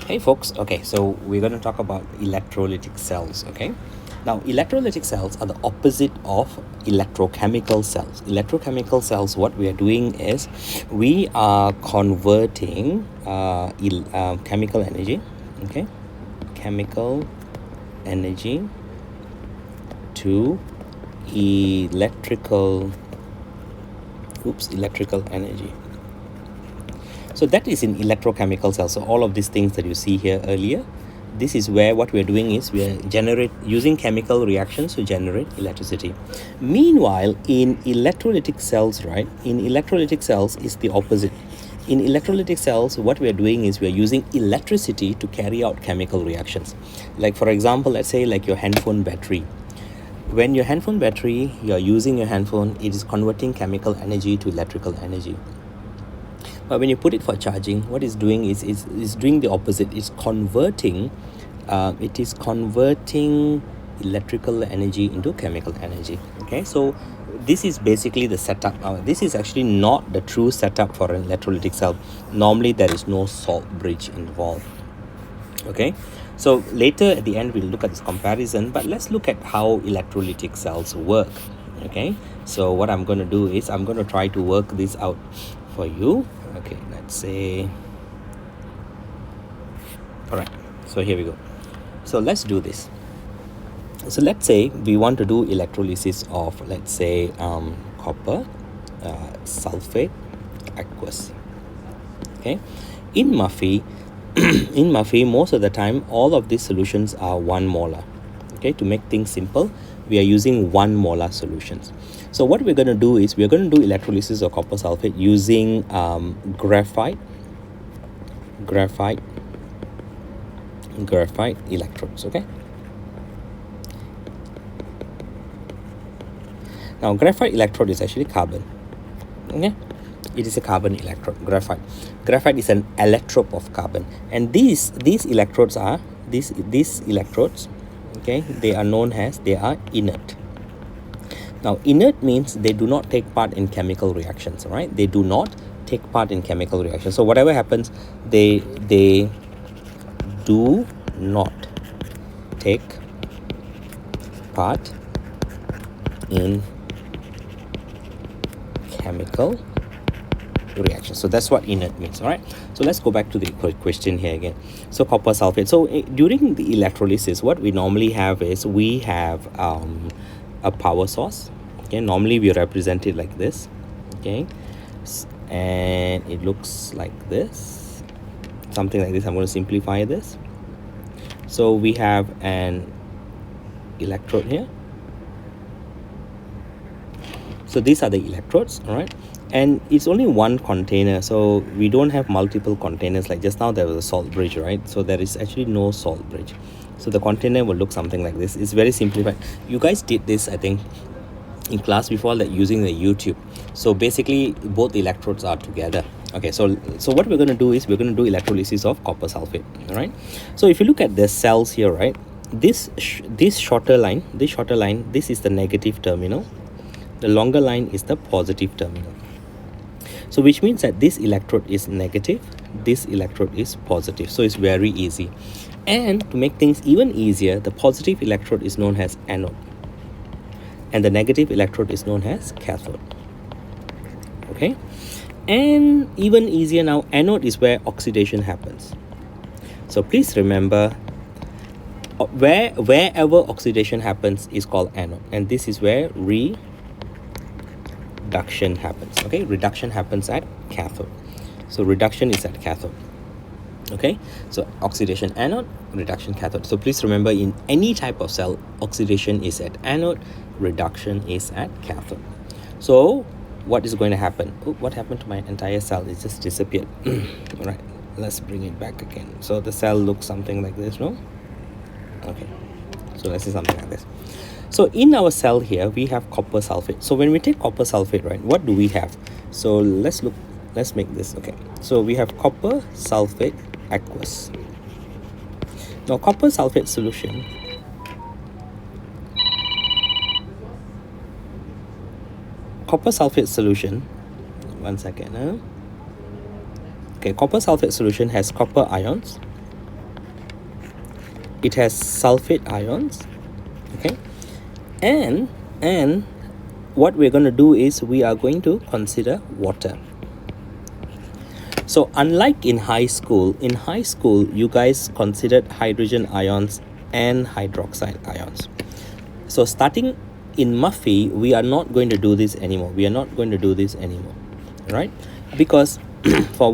Hey folks, okay, so we're going to talk about electrolytic cells, okay? Now, electrolytic cells are the opposite of electrochemical cells. Electrochemical cells, what we are doing is we are converting chemical energy, okay? Chemical energy to electrical energy. So that is in electrochemical cells. So all of these things that you see here earlier, this is where what we're doing is we're using chemical reactions to generate electricity. Meanwhile, in electrolytic cells, right, in electrolytic cells is the opposite. In electrolytic cells, what we're doing is we're using electricity to carry out chemical reactions. Like for example, let's say like your handphone battery. When your handphone battery, you're using your handphone, it is converting chemical energy to electrical energy. But when you put it for charging, what it's doing is doing the opposite. It's converting electrical energy into chemical energy. Okay, so this is basically the setup. This is actually not the true setup for an electrolytic cell. Normally there is no salt bridge involved. Okay, so later at the end we'll look at this comparison, but let's look at how electrolytic cells work. Okay, so what I'm going to do is I'm going to try to work this out for you. Okay, let's say, all right, so here we go. So let's do this. So let's say we want to do electrolysis of, let's say, copper sulfate aqueous. Okay, in Murphy most of the time all of these solutions are 1 molar. Okay, to make things simple, we are using 1 molar solutions. So what we're going to do is we're going to do electrolysis of copper sulfate using graphite electrodes. Okay, now graphite electrode is actually carbon. Okay, it is a carbon electrode. Graphite is an allotrope of carbon, and these electrodes are these electrodes, okay, they are known as, they are inert. Now inert means they do not take part in chemical reactions. All right, they do not take part in chemical reactions. So whatever happens, they do not take part in chemical reaction. So that's what inert means. All right, so let's go back to the question here again. So copper sulfate, so during the electrolysis, what we normally have is we have a power source. Okay, normally we represent it like this. Okay, and it looks like this, something like this. I'm going to simplify this. So we have an electrode here. So these are the electrodes. All right, and it's only one container, so we don't have multiple containers. Like just now there was a salt bridge, right? So there is actually no salt bridge. So the container will look something like this. It's very simplified. You guys did this, I think, in class before, that using the YouTube. So basically both the electrodes are together. Okay, so what we're going to do is we're going to do electrolysis of copper sulfate. All right, so if you look at the cells here, right, this shorter line, this is the negative terminal. The longer line is the positive terminal. So which means that this electrode is negative, this electrode is positive. So it's very easy. And to make things even easier, the positive electrode is known as anode, and the negative electrode is known as cathode. Okay, and even easier now, anode is where oxidation happens. So please remember, wherever oxidation happens is called anode, and this is where reduction happens. Okay, reduction happens at cathode. So reduction is at cathode. Okay, so oxidation anode, reduction cathode. So please remember, in any type of cell, oxidation is at anode, reduction is at cathode. So what is going to happen? Oh, what happened to my entire cell? It just disappeared. All right, let's bring it back again. So the cell looks something like this, no? Okay, so let's see something like this. So in our cell here, we have copper sulfate. So when we take copper sulfate, right, what do we have? So let's make this. Okay, so we have copper sulfate aqueous. Now copper sulfate solution, one second. Okay, copper sulfate solution has copper ions, it has sulfate ions, okay, and what we're going to do is we are going to consider water. So unlike in high school you guys considered hydrogen ions and hydroxide ions. So starting in Muffy, we are not going to do this anymore. Right? Because for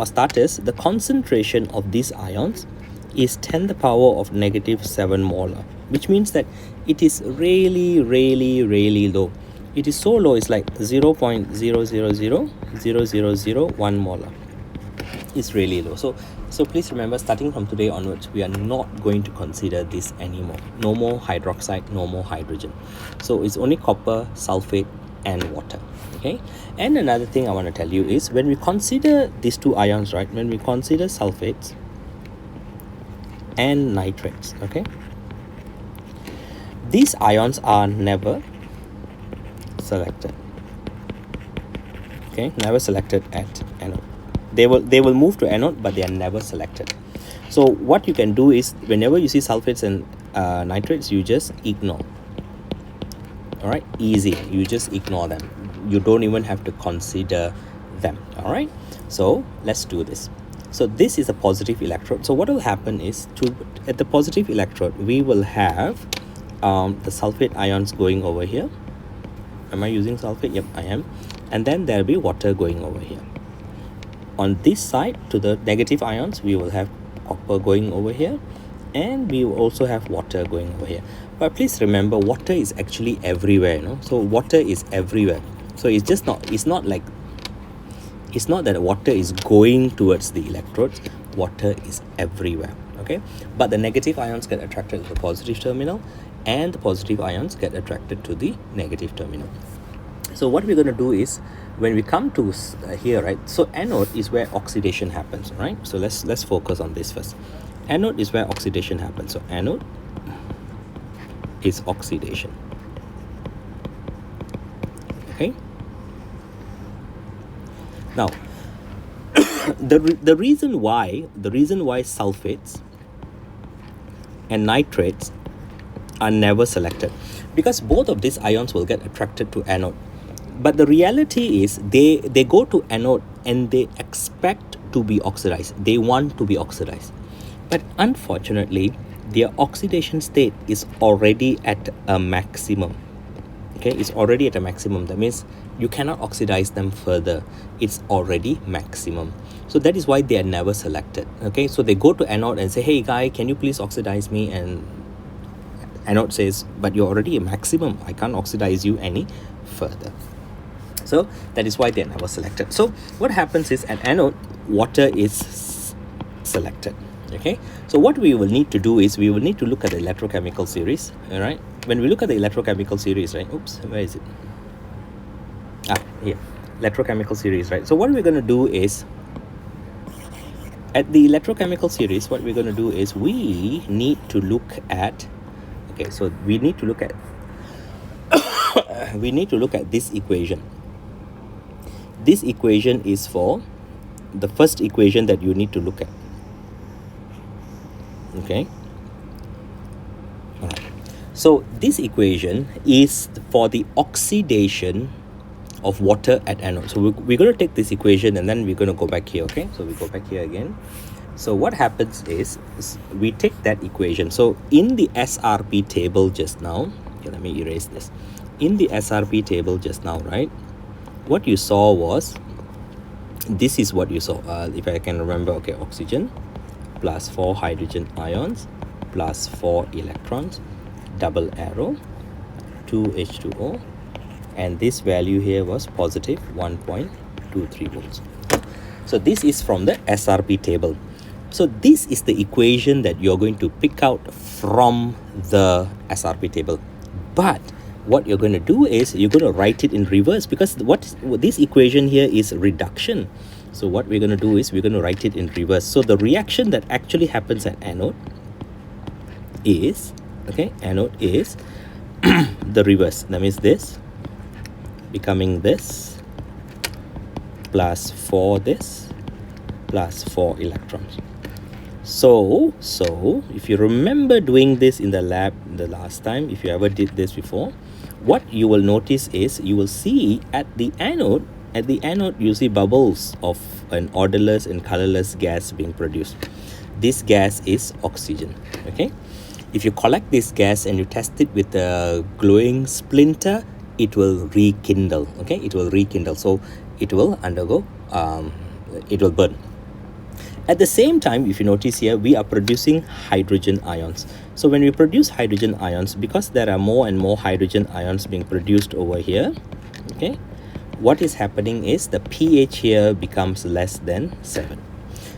starters, the concentration of these ions is 10 to the power of -7 molar, which means that it is really low. It is so low, it's like 0.00000001 molar. It's really low. So please remember, starting from today onwards, we are not going to consider this anymore. No more hydroxide, no more hydrogen. So it's only copper, sulfate, and water. Okay. And another thing I want to tell you is, when we consider these two ions, right, when we consider sulfates and nitrates, okay, these ions are never selected. Okay, never selected at anode. They will move to anode, but they are never selected. So what you can do is, whenever you see sulfates and nitrates, you just ignore. All right, easy. You just ignore them. You don't even have to consider them. All right. So let's do this. So this is a positive electrode. So what will happen is, at the positive electrode, we will have the sulfate ions going over here. Am I using sulfate? Yep, I am. And then there'll be water going over here. On this side, to the negative ions, we will have copper going over here, and we will also have water going over here. But please remember, water is actually everywhere, you know. So water is everywhere. So it's not that water is going towards the electrodes. Water is everywhere, okay? But the negative ions get attracted to the positive terminal, and the positive ions get attracted to the negative terminal. So what we're going to do is, when we come to here, right, so anode is where oxidation happens, right? So let's focus on this first. Anode is where oxidation happens. So anode is oxidation. Okay. Now, the reason why sulfates and nitrates are never selected, because both of these ions will get attracted to anode. But the reality is, they go to anode and they expect to be oxidized. They want to be oxidized. But unfortunately, their oxidation state is already at a maximum. Okay, it's already at a maximum. That means you cannot oxidize them further. It's already maximum. So that is why they are never selected. Okay, so they go to anode and say, hey guy, can you please oxidize me? And anode says, but you're already a maximum. I can't oxidize you any further. So that is why they are never selected. So what happens is, at anode, water is selected. Okay, so what we will need to do is, we will need to look at the electrochemical series. All right, when we look at the electrochemical series, right, oops, where is it? Here, electrochemical series, right? So what we're going to do is, at the electrochemical series, what we're going to do is, we need to look at, okay, so we need to look at this equation. This equation is for the first equation that you need to look at. Okay. All right. So this equation is for the oxidation of water at anode. So we're going to take this equation and then we're going to go back here. Okay. So we go back here again. So what happens is we take that equation. So in the SRP table just now, okay, let me erase this. In the SRP table just now, right, what you saw was, this is what you saw, if I can remember. Okay, oxygen plus 4 hydrogen ions plus 4 electrons, double arrow, 2 H2O, and this value here was positive 1.23 volts. So this is from the SRP table. So this is the equation that you're going to pick out from the SRP table. But what you're going to do is, you're going to write it in reverse, because this equation here is reduction. So what we're going to do is, we're going to write it in reverse. So the reaction that actually happens at anode is, okay, anode is the reverse. That means this becoming this, plus 4 this, plus 4 electrons. So if you remember doing this in the lab the last time, if you ever did this before, what you will notice is you will see at the anode you see bubbles of an odorless and colorless gas being produced. This gas is oxygen. Okay, if you collect this gas and you test it with a glowing splinter, it will rekindle. Okay, it will rekindle, so it will undergo it will burn. At the same time, if you notice here, we are producing hydrogen ions. So when we produce hydrogen ions, because there are more and more hydrogen ions being produced over here, okay, what is happening is the pH here becomes less than 7.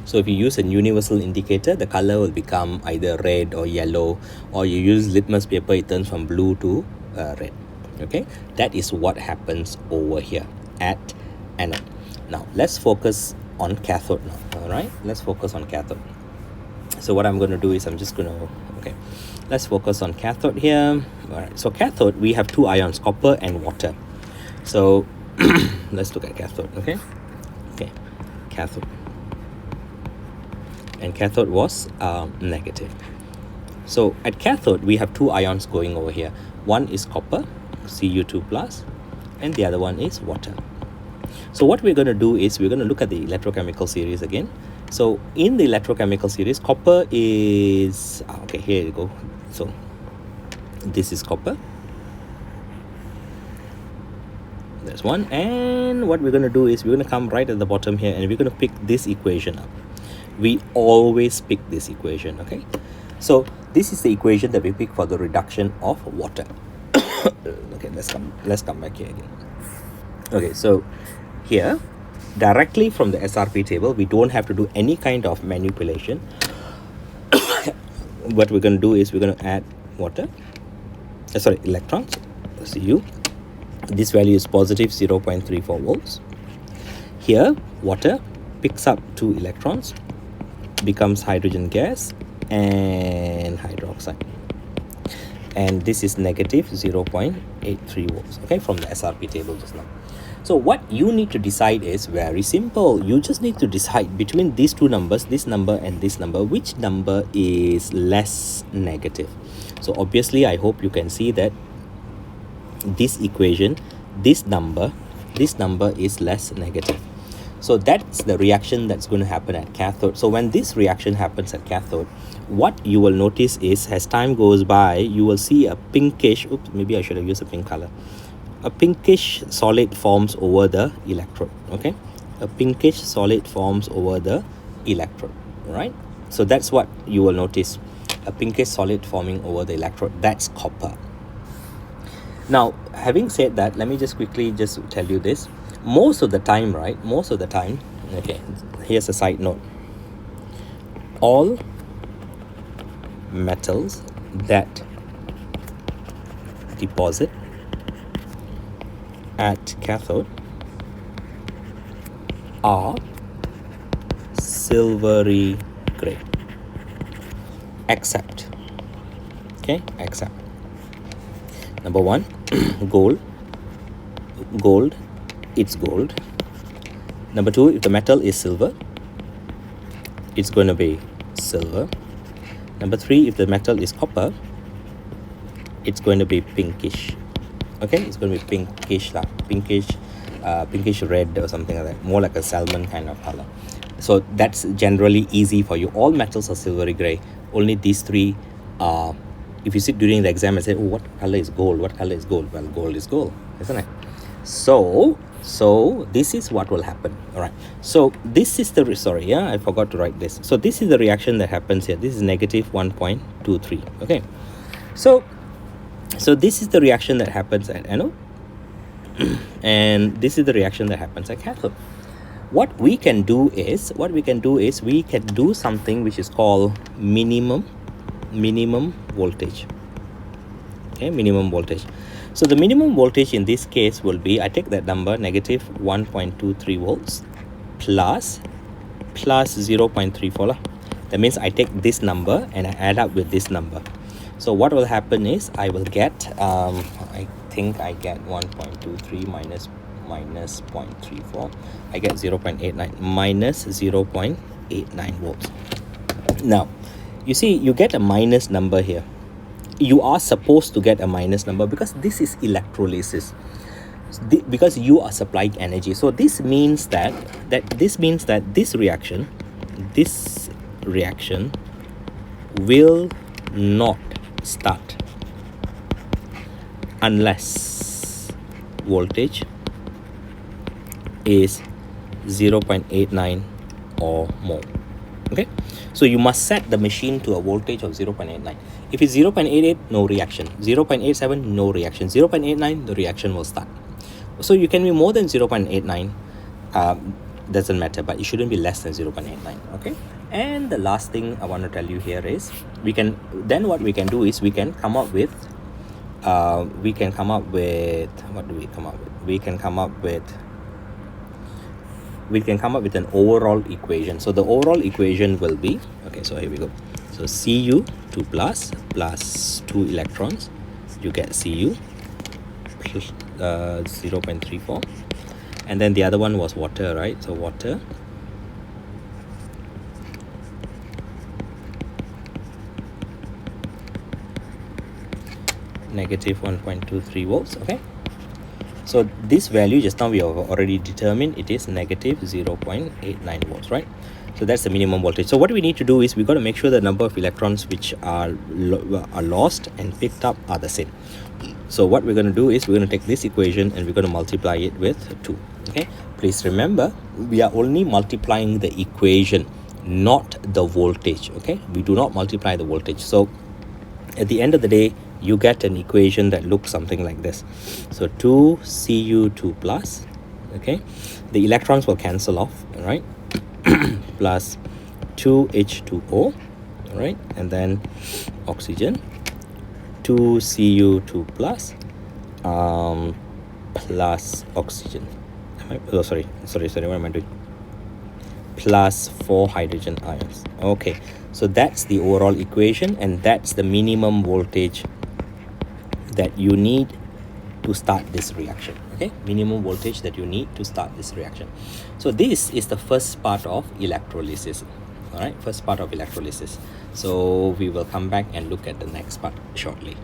So if you use a universal indicator, the color will become either red or yellow, or you use litmus paper, it turns from blue to red. Okay, that is what happens over here at anode. Now let's focus on cathode now. All right, let's focus on cathode. So what I'm going to do is I'm just going to, okay, let's focus on cathode here. All right, so cathode, we have two ions, copper and water. So let's look at cathode. Okay, cathode, and cathode was negative. So at cathode we have two ions going over here. One is copper, Cu2 plus, and the other one is water. So what we're going to do is we're going to look at the electrochemical series again. So in the electrochemical series, copper is okay, here you go. So this is copper, there's one, and what we're going to do is we're going to come right at the bottom here and we're going to pick this equation up. We always pick this equation. Okay, so this is the equation that we pick for the reduction of water. Okay, let's come back here again. Okay, so here directly from the SRP table, we don't have to do any kind of manipulation. What we're going to do is we're going to add water, electrons, Cu. This value is positive 0.34 volts. Here water picks up 2 electrons, becomes hydrogen gas and hydroxide, and this is negative 0.83 volts. Okay, from the SRP table just now. So what you need to decide is very simple. You just need to decide between these two numbers, this number and this number, which number is less negative. So obviously I hope you can see that this equation, this number is less negative. So that's the reaction that's going to happen at cathode. So when this reaction happens at cathode, what you will notice is as time goes by, you will see a pinkish, oops, maybe I should have used a pink color. A pinkish solid forms over the electrode. Okay, a pinkish solid forms over the electrode, right? So that's what you will notice, a pinkish solid forming over the electrode. That's copper. Now having said that, let me just quickly just tell you this. Most of the time, okay, here's a side note, all metals that deposit at cathode are silvery gray, except number 1, gold, it's gold. Number 2, if the metal is silver, it's going to be silver. Number 3, if the metal is copper, it's going to be pinkish. Okay, it's going to be pinkish red or something like that, more like a salmon kind of color. So that's generally easy for you. All metals are silvery gray. Only these 3 are, if you sit during the exam and say, oh, what color is gold, well, gold is gold, isn't it? So this is what will happen. All right, so this is the I forgot to write this. So this is the reaction that happens here. This is negative 1.23. okay, so this is the reaction that happens at anode and this is the reaction that happens at cathode. What we can do is we can do something which is called minimum voltage. Okay, minimum voltage. So the minimum voltage in this case will be, I take that number, negative 1.23 volts plus 0.34. That means I take this number and I add up with this number. So what will happen is I will get, I think I get 1.23 minus 0.34. I get 0.89 minus 0.89 volts. Now, you see, you get a minus number here. You are supposed to get a minus number because this is electrolysis. Because you are supplying energy. So this means that this reaction will not start unless voltage is 0.89 or more. Okay, so you must set the machine to a voltage of 0.89. If it's 0.88, no reaction. 0.87, no reaction. 0.89, the reaction will start. So you can be more than 0.89, doesn't matter, but it shouldn't be less than 0.89. Okay, and the last thing I want to tell you here is we can come up with an overall equation. So the overall equation will be, okay, so here we go. So Cu 2 plus 2 electrons, you get Cu plus 0.34, and then the other one was water, right? So water negative 1.23 volts. Okay, so this value just now we have already determined, it is negative 0.89 volts, right? So that's the minimum voltage. So what we need to do is we got to make sure the number of electrons which are lost and picked up are the same. So what we're going to do is we're going to take this equation and we're going to multiply it with 2. Okay, please remember, we are only multiplying the equation, not the voltage. Okay, we do not multiply the voltage. So at the end of the day, you get an equation that looks something like this. So 2Cu2 plus, okay, the electrons will cancel off, all right, plus 2H2O, all right, and then oxygen, 2Cu2 plus plus oxygen. Sorry, what am I doing? Plus 4 hydrogen ions. Okay, so that's the overall equation, and that's the minimum voltage that you need to start this reaction. Okay, minimum voltage that you need to start this reaction. So this is the first part of electrolysis. All right, first part of electrolysis. So we will come back and look at the next part shortly.